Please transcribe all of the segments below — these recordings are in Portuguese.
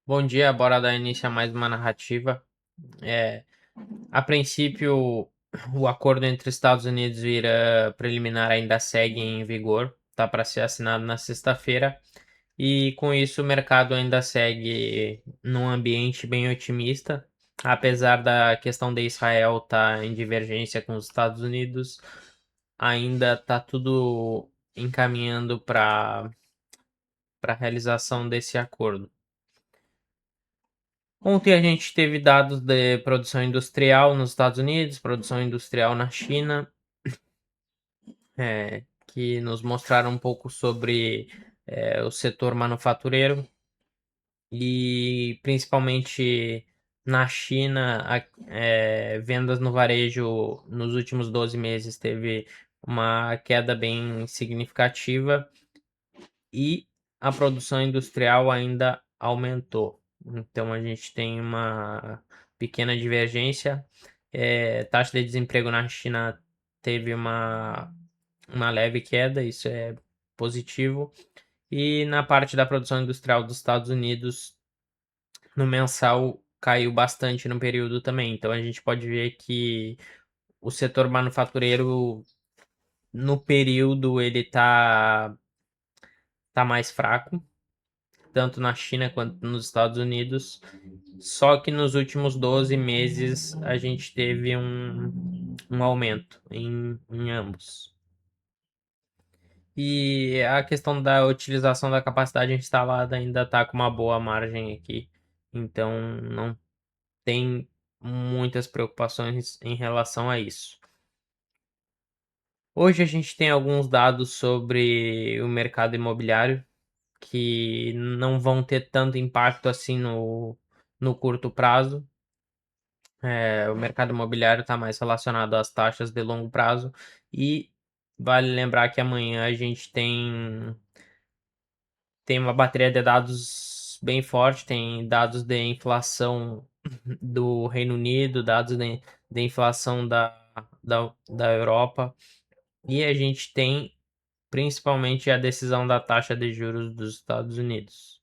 Bom dia, bora dar início a mais uma narrativa. É, a princípio, o acordo entre Estados Unidos e Irã preliminar ainda segue em vigor, tá para ser assinado na sexta-feira, e com isso o mercado ainda segue num ambiente bem otimista, apesar da questão de Israel estar em divergência com os Estados Unidos, ainda tá tudo encaminhando para a realização desse acordo. Ontem a gente teve dados de produção industrial nos Estados Unidos, produção industrial na China, que nos mostraram um pouco sobre o setor manufatureiro e principalmente na China, vendas no varejo nos últimos 12 meses teve uma queda bem significativa e a produção industrial ainda aumentou. Então a gente tem uma pequena divergência. Taxa de desemprego na China teve uma leve queda, isso é positivo. E na parte da produção industrial dos Estados Unidos, no mensal caiu bastante no período também. Então a gente pode ver que o setor manufatureiro no período ele tá mais fraco, tanto na China quanto nos Estados Unidos. Só que nos últimos 12 meses a gente teve um aumento em ambos. E a questão da utilização da capacidade instalada ainda está com uma boa margem aqui. Então não tem muitas preocupações em relação a isso. Hoje a gente tem alguns dados sobre o mercado imobiliário que não vão ter tanto impacto assim no curto prazo. O mercado imobiliário está mais relacionado às taxas de longo prazo e vale lembrar que amanhã a gente tem uma bateria de dados bem forte, tem dados de inflação do Reino Unido, dados de inflação da Europa e a gente tem principalmente a decisão da taxa de juros dos Estados Unidos.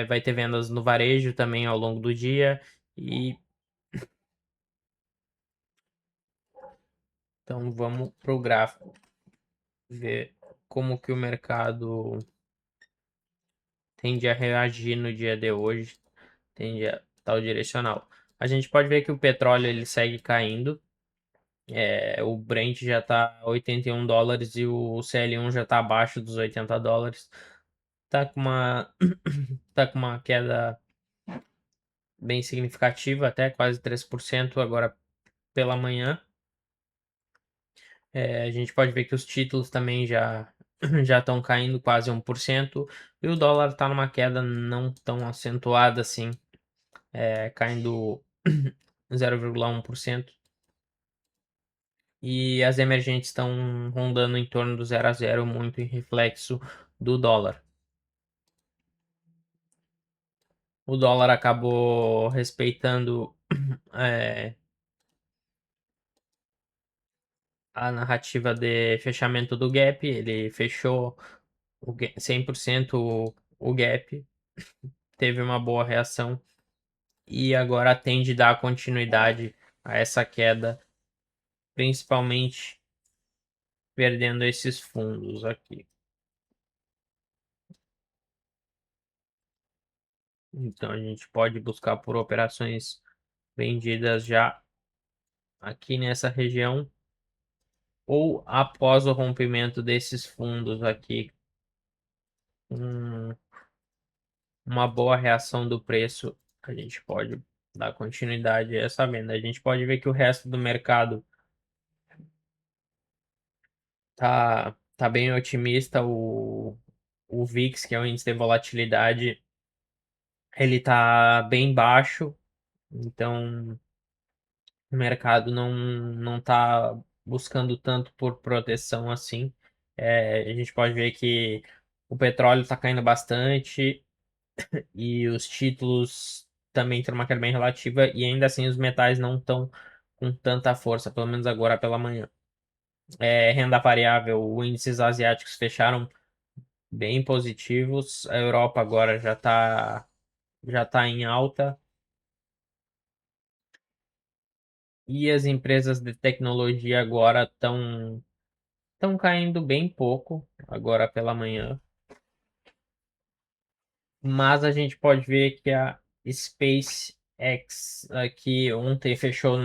Vai ter vendas no varejo também ao longo do dia. E então vamos para o gráfico ver como que o mercado tende a reagir no dia de hoje, tende a tal direcional. A gente pode ver que o petróleo ele segue caindo. O Brent já está $81 e o CL1 já está abaixo dos $80. Tá com uma tá com uma queda bem significativa, até quase 3% agora pela manhã. A gente pode ver que os títulos também já estão caindo quase 1%, e o dólar está numa queda não tão acentuada assim, caindo 0,1%. E as emergentes estão rondando em torno do 0 a 0, muito em reflexo do dólar. O dólar acabou respeitando é, a narrativa de fechamento do gap, ele fechou 100% o gap, teve uma boa reação e agora tende a dar continuidade a essa queda, principalmente perdendo esses fundos aqui. Então a gente pode buscar por operações vendidas já aqui nessa região ou após o rompimento desses fundos aqui, um, uma boa reação do preço, a gente pode dar continuidade a essa venda. A gente pode ver que o resto do mercado tá bem otimista. O VIX, que é o índice de volatilidade, ele tá bem baixo, então o mercado não tá buscando tanto por proteção assim. A gente pode ver que o petróleo está caindo bastante e os títulos também têm uma queda bem relativa, e ainda assim os metais não estão com tanta força, pelo menos agora pela manhã. Renda variável, os índices asiáticos fecharam bem positivos. A Europa agora já tá em alta. E as empresas de tecnologia agora estão caindo bem pouco, agora pela manhã. Mas a gente pode ver que a SpaceX aqui ontem fechou,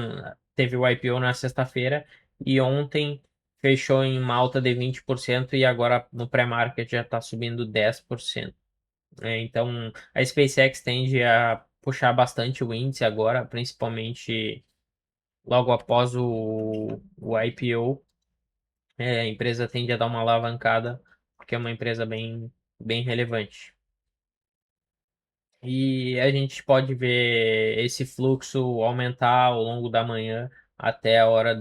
teve o IPO na sexta-feira e ontem fechou em uma alta de 20% e agora no pré-market já está subindo 10%. Então a SpaceX tende a puxar bastante o índice agora, principalmente logo após o IPO. A empresa tende a dar uma alavancada, porque é uma empresa bem relevante. E a gente pode ver esse fluxo aumentar ao longo da manhã até a hora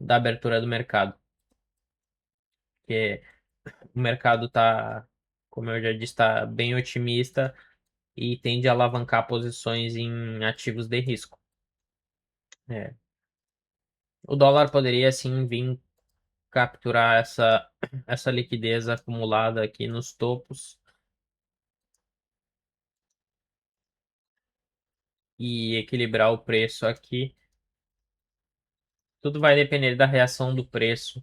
da abertura do mercado. Porque o mercado está, como eu já disse, está bem otimista e tende a alavancar posições em ativos de risco. É. O dólar poderia sim vir capturar essa liquidez acumulada aqui nos topos e equilibrar o preço aqui. Tudo vai depender da reação do preço.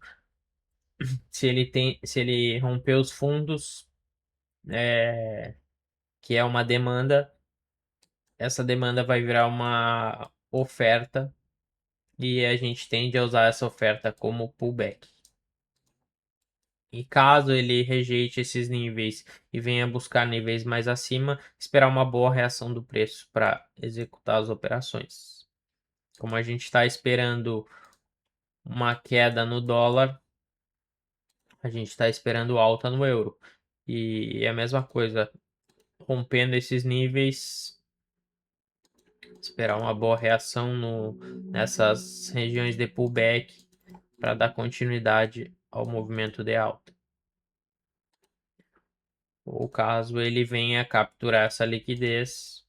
Se ele romper os fundos, que é uma demanda, essa demanda vai virar uma oferta e a gente tende a usar essa oferta como pullback. E caso ele rejeite esses níveis e venha buscar níveis mais acima, esperar uma boa reação do preço para executar as operações. Como a gente está esperando uma queda no dólar, a gente está esperando alta no euro. E é a mesma coisa, rompendo esses níveis, esperar uma boa reação nessas regiões de pullback para dar continuidade ao movimento de alta. Ou caso ele venha capturar essa liquidez,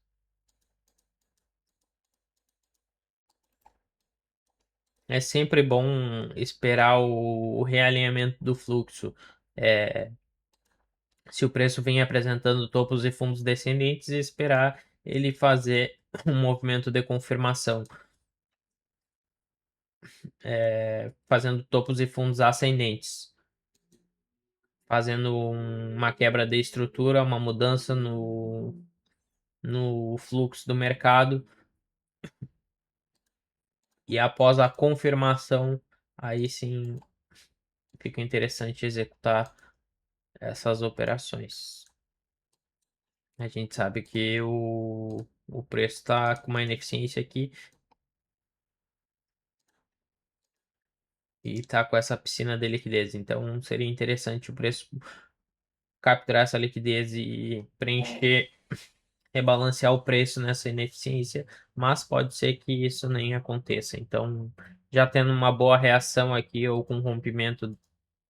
é sempre bom esperar o realinhamento do fluxo. É, se o preço vem apresentando topos e fundos descendentes, esperar ele fazer um movimento de confirmação, fazendo topos e fundos ascendentes, fazendo uma quebra de estrutura, uma mudança no fluxo do mercado, e após a confirmação, aí sim fica interessante executar essas operações. A gente sabe que o preço está com uma ineficiência aqui e está com essa piscina de liquidez. Então seria interessante o preço capturar essa liquidez e preencher, rebalancear o preço nessa ineficiência, mas pode ser que isso nem aconteça. Então, já tendo uma boa reação aqui ou com rompimento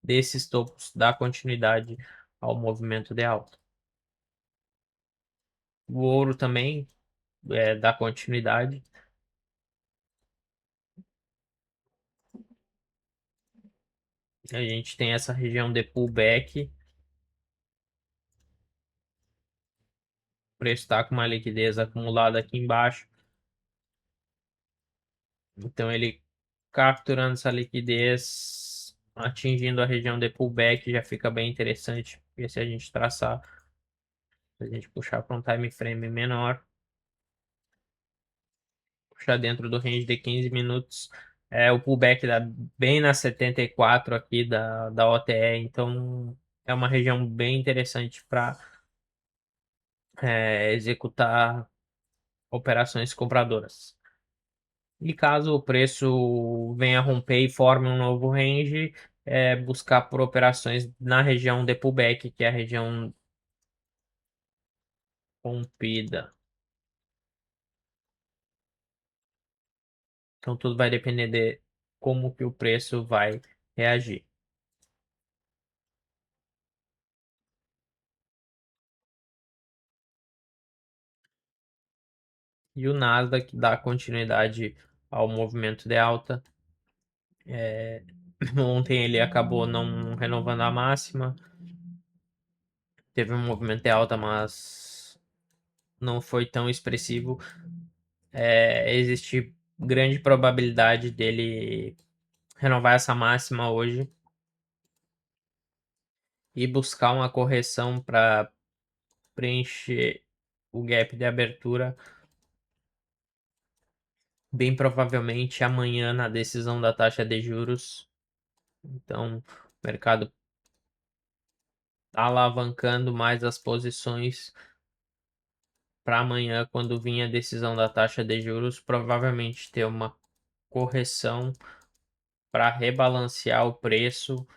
desses topos, dá continuidade ao movimento de alta. O ouro também dá continuidade. A gente tem essa região de pullback. O preço está com uma liquidez acumulada aqui embaixo. Então ele capturando essa liquidez, atingindo a região de pullback, já fica bem interessante. Porque se a gente traçar, se a gente puxar para um time frame menor, puxar dentro do range de 15 minutos, o pullback dá bem na 74 aqui da OTE. Então é uma região bem interessante para executar operações compradoras. E caso o preço venha a romper e forme um novo range, buscar por operações na região de pullback, que é a região rompida. Então tudo vai depender de como que o preço vai reagir. E o Nasdaq dá continuidade ao movimento de alta. Ontem ele acabou não renovando a máxima. teve um movimento de alta, mas não foi tão expressivo. Existe grande probabilidade dele renovar essa máxima hoje e buscar uma correção para preencher o gap de abertura, bem provavelmente amanhã na decisão da taxa de juros. Então, o mercado tá alavancando mais as posições para amanhã, quando vir a decisão da taxa de juros, provavelmente ter uma correção para rebalancear o preço,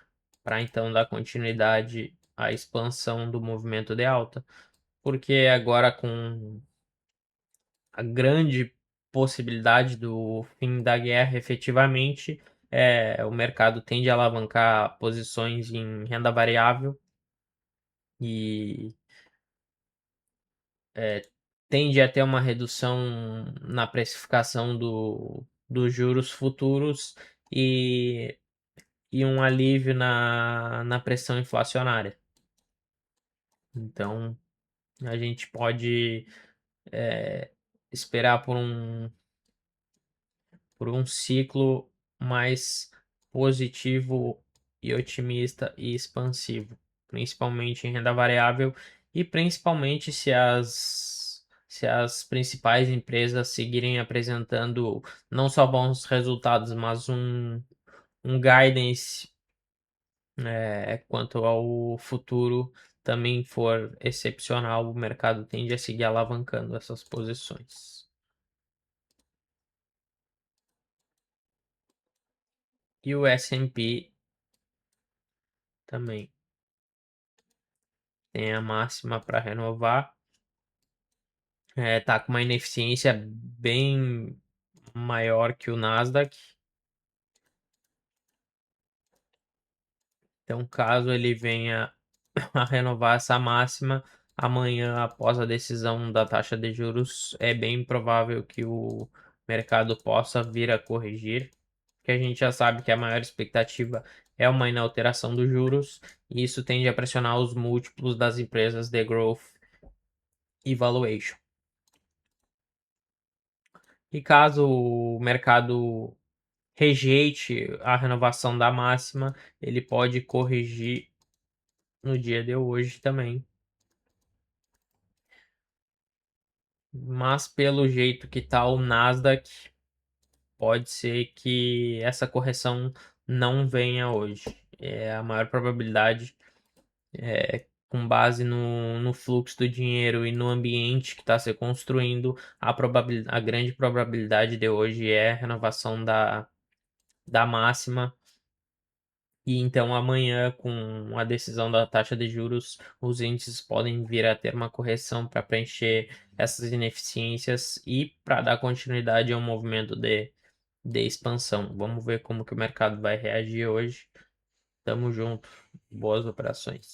para então dar continuidade à expansão do movimento de alta. Porque agora, com a grande possibilidade do fim da guerra efetivamente, o mercado tende a alavancar posições em renda variável e tende a ter uma redução na precificação dos juros futuros e, e um alívio na pressão inflacionária. Então, a gente pode esperar por um ciclo mais positivo e otimista e expansivo, principalmente em renda variável e principalmente se as principais empresas seguirem apresentando não só bons resultados, mas um guidance quanto ao futuro também for excepcional, o mercado tende a seguir alavancando essas posições. E o S&P também tem a máxima para renovar. Tá com uma ineficiência bem maior que o Nasdaq. Então, caso ele venha a renovar essa máxima amanhã, após a decisão da taxa de juros, é bem provável que o mercado possa vir a corrigir, que a gente já sabe que a maior expectativa é uma inalteração dos juros, e isso tende a pressionar os múltiplos das empresas de growth e valuation. E caso o mercado rejeite a renovação da máxima, ele pode corrigir no dia de hoje também. Mas pelo jeito que tá o Nasdaq, pode ser que essa correção não venha hoje. É a maior probabilidade, com base no fluxo do dinheiro e no ambiente que está se construindo, a grande probabilidade de hoje é a renovação da máxima. E então amanhã, com a decisão da taxa de juros, os índices podem vir a ter uma correção para preencher essas ineficiências e para dar continuidade ao movimento de expansão. Vamos ver como que o mercado vai reagir hoje. Tamo junto. Boas operações.